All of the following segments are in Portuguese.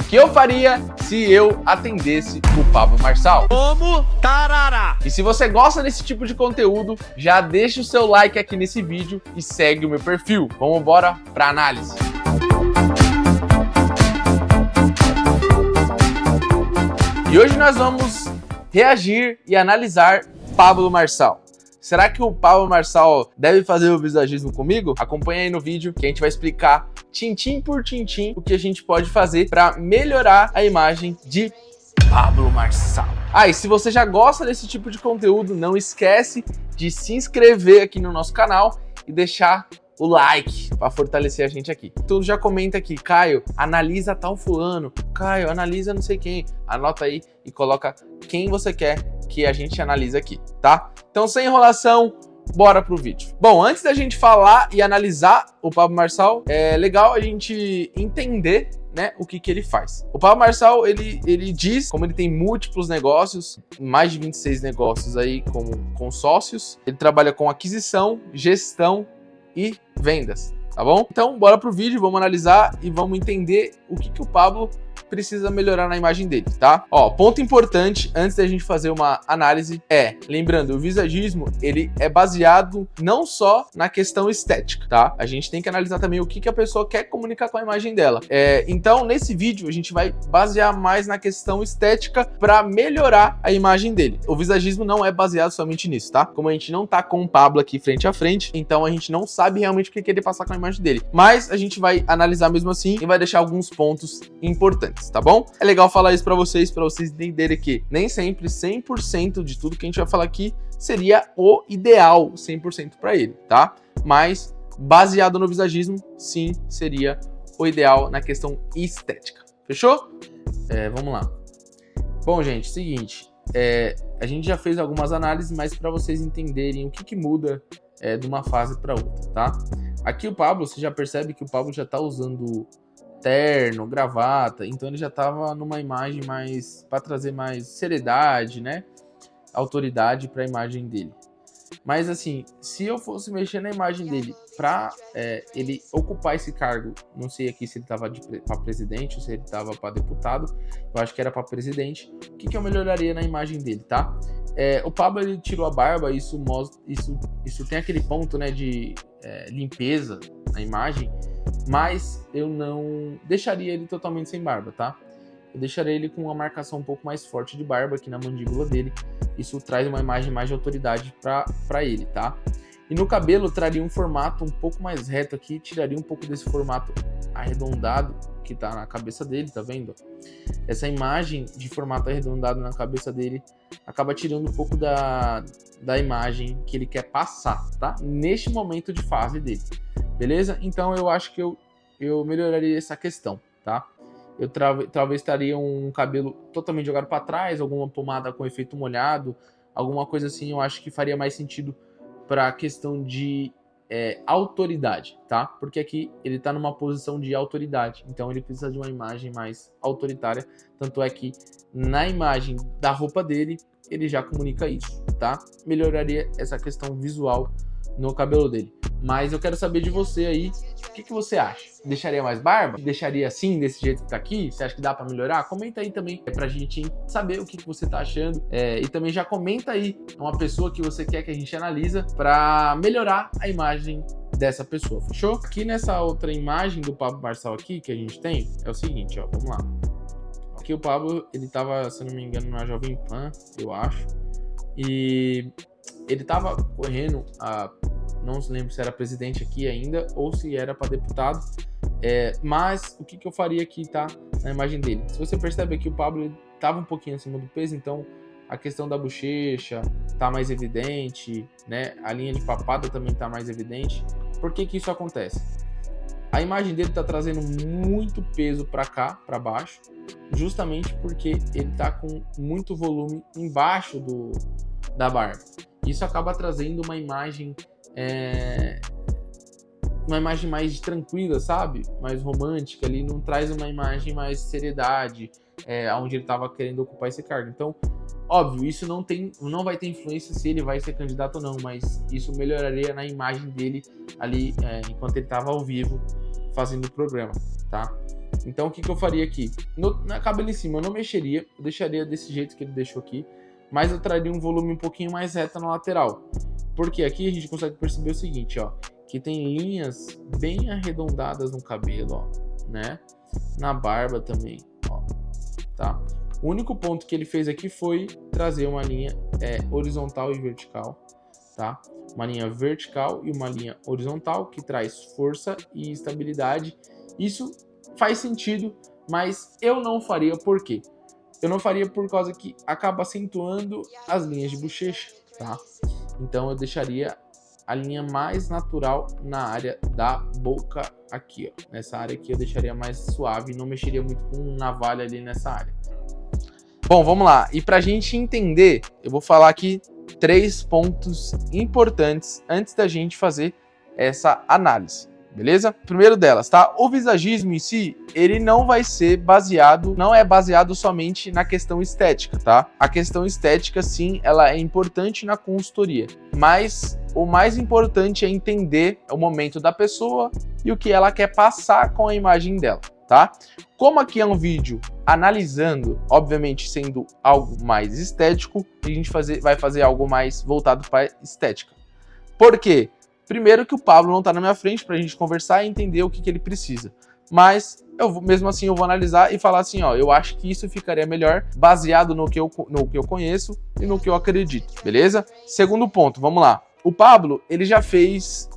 que eu faria se eu atendesse o Pablo Marçal. Como tarará! E se você gosta desse tipo de conteúdo, já deixa o seu like aqui nesse vídeo e segue o meu perfil. Vamos embora para análise. E hoje nós vamos reagir e analisar Pablo Marçal. Será que o Pablo Marçal deve fazer o visagismo comigo? Acompanha aí no vídeo que a gente vai explicar tintim por tintim o que a gente pode fazer para melhorar a imagem de Pablo Marçal. E se você já gosta desse tipo de conteúdo, não esquece de se inscrever aqui no nosso canal e deixar o like para fortalecer a gente aqui. Então já comenta aqui, Caio, analisa tal fulano, Caio, analisa não sei quem. Anota aí e coloca quem você quer que a gente analise aqui, tá? Então sem enrolação, bora pro vídeo. Bom, antes da gente falar e analisar o Pablo Marçal, é legal a gente entender, né, o que ele faz. O Pablo Marçal, ele diz, como ele tem múltiplos negócios, mais de 26 negócios aí com sócios, ele trabalha com aquisição, gestão e vendas, tá bom? Então, bora pro vídeo, vamos analisar e vamos entender o que o Pablo precisa melhorar na imagem dele, tá? Ponto importante antes da gente fazer uma análise lembrando, o visagismo, ele é baseado não só na questão estética, tá? A gente tem que analisar também o que a pessoa quer comunicar com a imagem dela. Então, nesse vídeo, a gente vai basear mais na questão estética para melhorar a imagem dele. O visagismo não é baseado somente nisso, tá? Como a gente não tá com o Pablo aqui frente a frente, então a gente não sabe realmente o que ele passar com a imagem dele. Mas a gente vai analisar mesmo assim e vai deixar alguns pontos importantes. Tá bom? É legal falar isso para vocês entenderem que nem sempre 100% de tudo que a gente vai falar aqui seria o ideal 100% para ele, tá? Mas baseado no visagismo, sim, seria o ideal na questão estética. Fechou? Vamos lá. Bom, gente, seguinte, a gente já fez algumas análises, mas para vocês entenderem o que muda de uma fase para outra, tá? Aqui o Pablo, você já percebe que o Pablo já tá usando terno, gravata, então ele já tava numa imagem mais para trazer mais seriedade, né? Autoridade para a imagem dele. Mas assim, se eu fosse mexer na imagem dele para ele ocupar esse cargo, não sei aqui se ele tava para presidente ou se ele tava para deputado, eu acho que era para presidente. O que eu melhoraria na imagem dele, tá? O Pablo, ele tirou a barba, isso tem aquele ponto, né, de limpeza na imagem, mas eu não deixaria ele totalmente sem barba, tá? Eu deixaria ele com uma marcação um pouco mais forte de barba aqui na mandíbula dele. Isso traz uma imagem mais de autoridade para ele, tá? E no cabelo traria um formato um pouco mais reto aqui, tiraria um pouco desse formato arredondado que tá na cabeça dele, tá vendo? Essa imagem de formato arredondado na cabeça dele acaba tirando um pouco da imagem que ele quer passar, tá? Neste momento de fase dele, beleza? Então eu acho que eu melhoraria essa questão, tá? Eu talvez estaria um cabelo totalmente jogado para trás, alguma pomada com efeito molhado, alguma coisa assim, eu acho que faria mais sentido para a questão de autoridade, tá? Porque aqui ele tá numa posição de autoridade, então ele precisa de uma imagem mais autoritária, tanto é que na imagem da roupa dele, ele já comunica isso, tá? Melhoraria essa questão visual no cabelo dele. Mas eu quero saber de você aí, o que você acha? Deixaria mais barba? Deixaria assim, desse jeito que tá aqui? Você acha que dá pra melhorar? Comenta aí também, pra gente saber o que você tá achando. E também já comenta aí uma pessoa que você quer que a gente analisa pra melhorar a imagem dessa pessoa, fechou? Aqui nessa outra imagem do Pablo Marçal aqui, que a gente tem, é o seguinte, ó, vamos lá. Aqui o Pablo, ele tava, se eu não me engano, na Jovem Pan, eu acho. E ele tava correndo não se lembro se era presidente aqui ainda ou se era para deputado, mas o que eu faria aqui, tá, na imagem dele. Se você percebe aqui, o Pablo ele tava um pouquinho acima do peso, então a questão da bochecha tá mais evidente, né? A linha de papada também tá mais evidente. Por que isso acontece? A imagem dele tá trazendo muito peso para cá, para baixo, justamente porque ele tá com muito volume embaixo da barba. Isso acaba trazendo uma imagem mais tranquila, sabe? Mais romântica ali, não traz uma imagem mais seriedade, onde ele estava querendo ocupar esse cargo. Então, óbvio, isso não vai ter influência se ele vai ser candidato ou não, mas isso melhoraria na imagem dele ali, enquanto ele estava ao vivo fazendo o programa, tá? Então o que eu faria aqui? Na cabelo em cima eu não mexeria, eu deixaria desse jeito que ele deixou aqui, mas eu traria um volume um pouquinho mais reto na lateral. Porque aqui a gente consegue perceber o seguinte, ó, que tem linhas bem arredondadas no cabelo, ó, né? Na barba também, ó, tá? O único ponto que ele fez aqui foi trazer uma linha horizontal e vertical, tá? Uma linha vertical e uma linha horizontal que traz força e estabilidade. Isso faz sentido, mas eu não faria. Por quê? Eu não faria por causa que acaba acentuando as linhas de bochecha, tá? Então eu deixaria a linha mais natural na área da boca aqui, ó. Nessa área aqui eu deixaria mais suave, não mexeria muito com navalha ali nessa área. Bom, vamos lá. E pra gente entender, eu vou falar aqui 3 pontos importantes antes da gente fazer essa análise, beleza? Primeiro delas, tá? O visagismo em si, ele não vai ser baseado, não é baseado somente na questão estética, tá? A questão estética, sim, ela é importante na consultoria, mas o mais importante é entender o momento da pessoa e o que ela quer passar com a imagem dela, tá? Como aqui é um vídeo analisando, obviamente sendo algo mais estético, a gente vai fazer algo mais voltado para estética. Por quê? Primeiro que o Pablo não está na minha frente para a gente conversar e entender o que ele precisa. Mas, mesmo assim, eu vou analisar e falar assim, ó, eu acho que isso ficaria melhor baseado no que eu conheço e no que eu acredito, beleza? Segundo ponto, vamos lá. O Pablo, ele já fez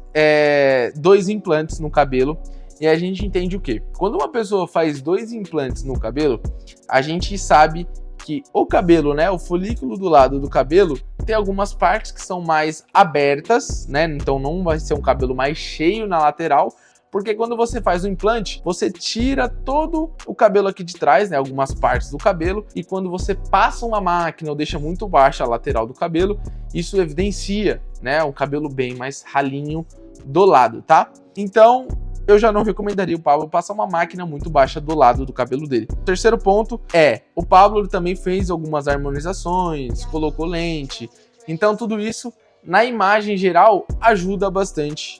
2 implantes no cabelo. E a gente entende o quê? Quando uma pessoa faz 2 implantes no cabelo, a gente sabe que o cabelo, né, o folículo do lado do cabelo, tem algumas partes que são mais abertas, né? Então não vai ser um cabelo mais cheio na lateral, porque quando você faz o implante, você tira todo o cabelo aqui de trás, né, algumas partes do cabelo, e quando você passa uma máquina ou deixa muito baixa a lateral do cabelo, isso evidencia, né, um cabelo bem mais ralinho do lado, tá? Então, eu já não recomendaria o Pablo passar uma máquina muito baixa do lado do cabelo dele. O terceiro ponto o Pablo também fez algumas harmonizações, colocou lente. Então tudo isso, na imagem geral, ajuda bastante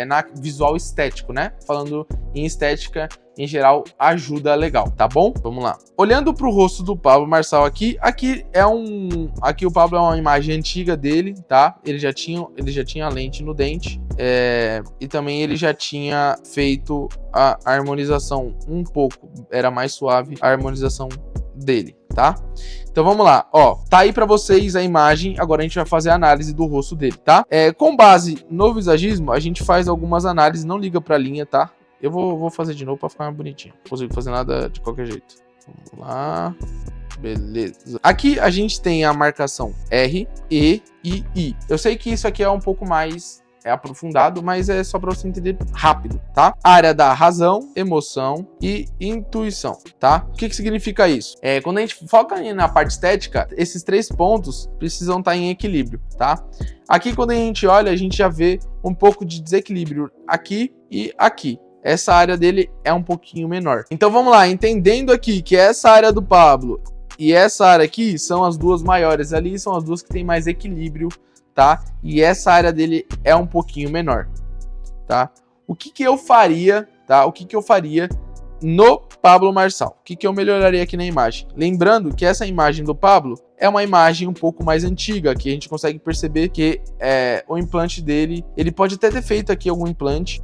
na visual estético, né? Falando em estética, em geral, ajuda legal, tá bom? Vamos lá. Olhando para o rosto do Pablo Marçal aqui o Pablo é uma imagem antiga dele, tá? Ele já tinha lente no dente. E também ele já tinha feito a harmonização um pouco, era mais suave a harmonização dele, tá? Então vamos lá, ó, tá aí pra vocês a imagem, agora a gente vai fazer a análise do rosto dele, tá? Com base no visagismo, a gente faz algumas análises, não liga pra linha, tá? Eu vou fazer de novo pra ficar mais bonitinho, não consigo fazer nada de qualquer jeito. Vamos lá, beleza. Aqui a gente tem a marcação R, E e I. Eu sei que isso aqui é um pouco mais aprofundado, mas é só para você entender rápido, tá? Área da razão, emoção e intuição, tá? O que significa isso? Quando a gente foca na parte estética, esses 3 pontos precisam estar em equilíbrio, tá? Aqui, quando a gente olha, a gente já vê um pouco de desequilíbrio aqui e aqui. Essa área dele é um pouquinho menor. Então vamos lá, entendendo aqui que essa área do Pablo e essa área aqui são as 2 maiores ali, são as 2 que tem mais equilíbrio, tá? E essa área dele é um pouquinho menor, tá? O que eu faria, tá? O que eu faria no Pablo Marçal? O que eu melhoraria aqui na imagem? Lembrando que essa imagem do Pablo é uma imagem um pouco mais antiga, que a gente consegue perceber que o implante dele, ele pode até ter feito aqui algum implante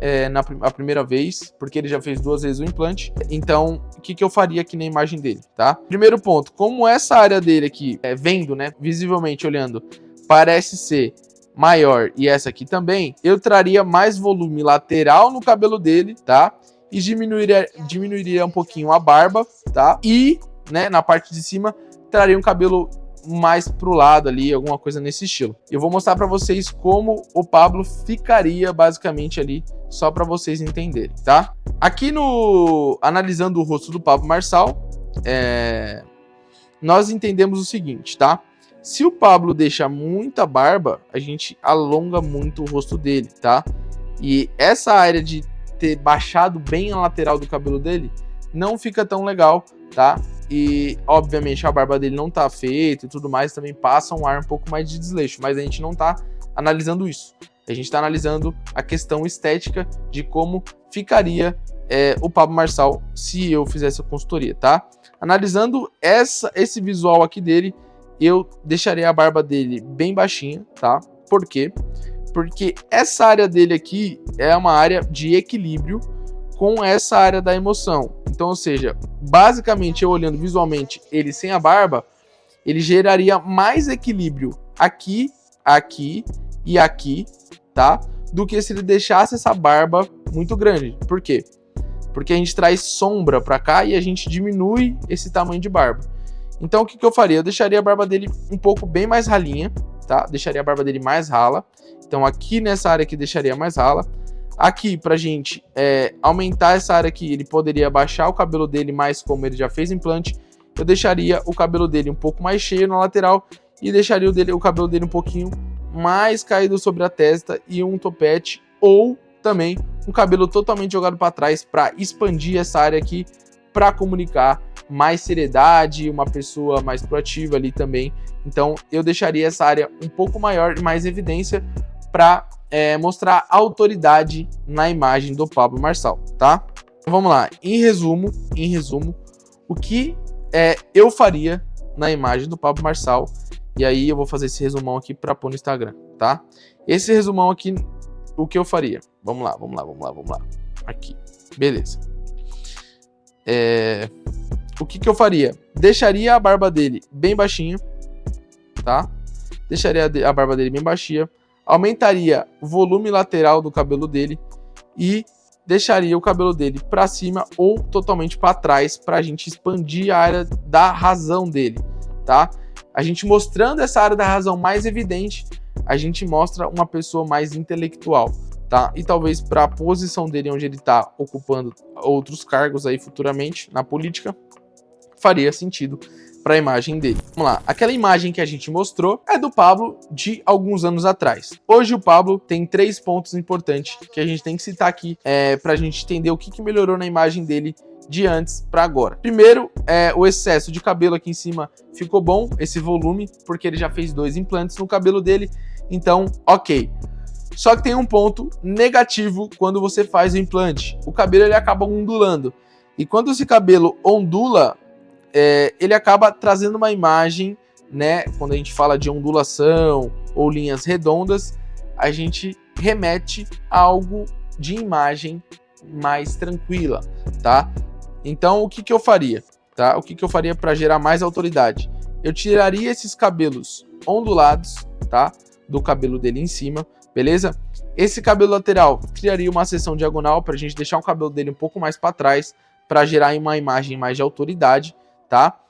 a primeira vez, porque ele já fez 2 vezes o implante. Então, o que eu faria aqui na imagem dele, tá? Primeiro ponto, como essa área dele aqui, vendo, né, visivelmente olhando, parece ser maior e essa aqui também, eu traria mais volume lateral no cabelo dele, tá? E diminuiria um pouquinho a barba, tá? E, né, na parte de cima, traria um cabelo mais pro lado ali, alguma coisa nesse estilo. Eu vou mostrar para vocês como o Pablo ficaria basicamente ali, só para vocês entenderem, tá? Aqui analisando o rosto do Pablo Marçal, nós entendemos o seguinte, tá? Se o Pablo deixa muita barba, a gente alonga muito o rosto dele, tá? E essa área de ter baixado bem a lateral do cabelo dele não fica tão legal, tá? E, obviamente, a barba dele não tá feita e tudo mais, também passa um ar um pouco mais de desleixo, mas a gente não tá analisando isso. A gente tá analisando a questão estética de como ficaria o Pablo Marçal se eu fizesse a consultoria, tá? Analisando esse visual aqui dele, eu deixaria a barba dele bem baixinha, tá? Por quê? Porque essa área dele aqui é uma área de equilíbrio com essa área da emoção. Então, ou seja, basicamente eu olhando visualmente ele sem a barba, ele geraria mais equilíbrio aqui, aqui e aqui, tá? Do que se ele deixasse essa barba muito grande. Por quê? Porque a gente traz sombra pra cá e a gente diminui esse tamanho de barba. Então o que eu faria? Eu deixaria a barba dele um pouco bem mais ralinha, tá? Deixaria a barba dele mais rala. Então aqui nessa área aqui deixaria mais rala. Aqui pra gente aumentar essa área aqui, ele poderia baixar o cabelo dele mais como ele já fez implante. Eu deixaria o cabelo dele um pouco mais cheio na lateral e deixaria o cabelo dele um pouquinho mais caído sobre a testa e um topete ou também um cabelo totalmente jogado para trás para expandir essa área aqui para comunicar mais seriedade, uma pessoa mais proativa ali também. Então eu deixaria essa área um pouco maior e mais evidência para mostrar autoridade na imagem do Pablo Marçal, tá? Então, vamos lá, em resumo, o que eu faria na imagem do Pablo Marçal, e aí eu vou fazer esse resumão aqui para pôr no Instagram, tá? Esse resumão aqui, o que eu faria? Vamos lá. Aqui, beleza. O que eu faria? Deixaria a barba dele bem baixinha, tá? Deixaria a barba dele bem baixinha, aumentaria o volume lateral do cabelo dele e deixaria o cabelo dele para cima ou totalmente para trás para a gente expandir a área da razão dele, tá? A gente mostrando essa área da razão mais evidente, a gente mostra uma pessoa mais intelectual, tá? E talvez para a posição dele onde ele está ocupando outros cargos aí futuramente na política, faria sentido para a imagem dele. Vamos lá, aquela imagem que a gente mostrou é do Pablo de alguns anos atrás. Hoje o Pablo tem 3 pontos importantes que a gente tem que citar aqui para a gente entender o que melhorou na imagem dele de antes para agora. Primeiro, o excesso de cabelo aqui em cima ficou bom, esse volume, porque ele já fez 2 implantes no cabelo dele, então ok. Só que tem um ponto negativo quando você faz o implante. O cabelo ele acaba ondulando. E quando esse cabelo ondula, ele acaba trazendo uma imagem, né? Quando a gente fala de ondulação ou linhas redondas, a gente remete a algo de imagem mais tranquila, tá? Então, o que eu faria? Tá? O que eu faria para gerar mais autoridade? Eu tiraria esses cabelos ondulados, tá? Do cabelo dele em cima, beleza? Esse cabelo lateral criaria uma seção diagonal para a gente deixar o cabelo dele um pouco mais para trás, para gerar uma imagem mais de autoridade, tá?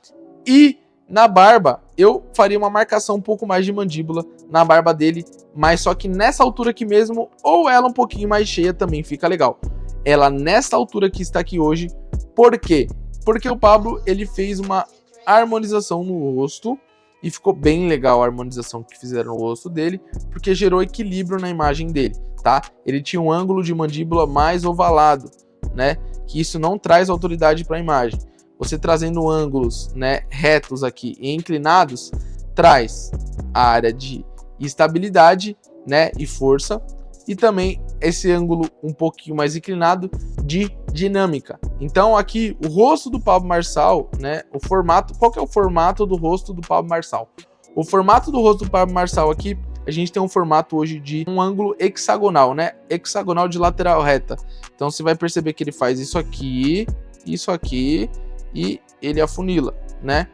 E na barba, eu faria uma marcação um pouco mais de mandíbula na barba dele, mas só que nessa altura aqui mesmo, ou ela um pouquinho mais cheia também fica legal. Ela nessa altura que está aqui hoje, por quê? Porque o Pablo, ele fez uma harmonização no rosto, e ficou bem legal a harmonização que fizeram no rosto dele, porque gerou equilíbrio na imagem dele, tá? Ele tinha um ângulo de mandíbula mais ovalado, né? Que isso não traz autoridade para a imagem. Você trazendo ângulos, né, retos aqui e inclinados, traz a área de estabilidade, né, e força, e também esse ângulo um pouquinho mais inclinado de dinâmica. Então aqui o rosto do Pablo Marçal, né, o formato, qual que é o formato do rosto do Pablo Marçal? O formato do rosto do Pablo Marçal aqui, a gente tem um formato hoje de um ângulo hexagonal, né, hexagonal de lateral reta. Então você vai perceber que ele faz isso aqui e ele afunila, né?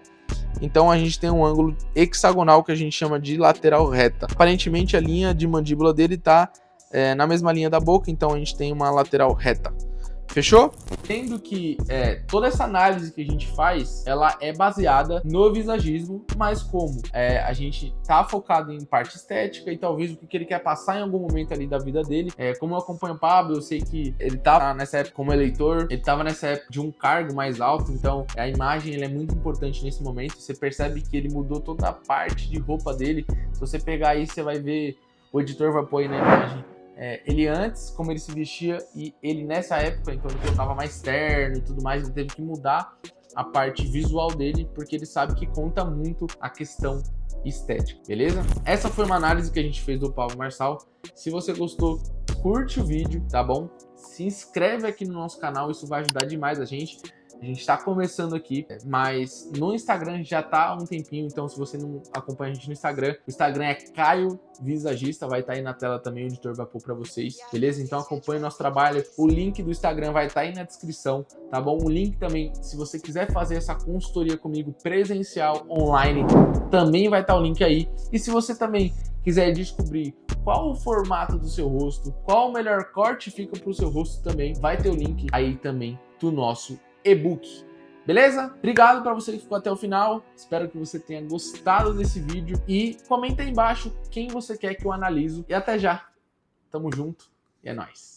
Então a gente tem um ângulo hexagonal que a gente chama de lateral reta. Aparentemente a linha de mandíbula dele tá na mesma linha da boca, então a gente tem uma lateral reta. Fechou? Tendo que toda essa análise que a gente faz, ela é baseada no visagismo, mas como a gente tá focado em parte estética e talvez o que ele quer passar em algum momento ali da vida dele, como eu acompanho o Pablo, eu sei que ele tava nessa época como eleitor, ele tava nessa época de um cargo mais alto, então a imagem ele é muito importante nesse momento. Você percebe que ele mudou toda a parte de roupa dele. Se você pegar aí, você vai ver, o editor vai pôr aí na imagem, ele antes, como ele se vestia, e ele nessa época, então ele colocava mais terno e tudo mais, ele teve que mudar a parte visual dele, porque ele sabe que conta muito a questão estética, beleza? Essa foi uma análise que a gente fez do Pablo Marçal. Se você gostou, curte o vídeo, tá bom? Se inscreve aqui no nosso canal, isso vai ajudar demais a gente. A gente tá começando aqui, mas no Instagram a gente já tá há um tempinho, então se você não acompanha a gente no Instagram, o Instagram é Caio Visagista, vai estar aí na tela também o editor vai pôr pra vocês, beleza? Então acompanhe o nosso trabalho, o link do Instagram vai estar aí na descrição, tá bom? O link também, se você quiser fazer essa consultoria comigo presencial, online, também vai estar o link aí. E se você também quiser descobrir qual o formato do seu rosto, qual o melhor corte fica pro seu rosto também, vai ter o link aí também do nosso e-book. Beleza? Obrigado para você que ficou até o final. Espero que você tenha gostado desse vídeo e comenta aí embaixo quem você quer que eu analiso. E até já. Tamo junto e é nóis.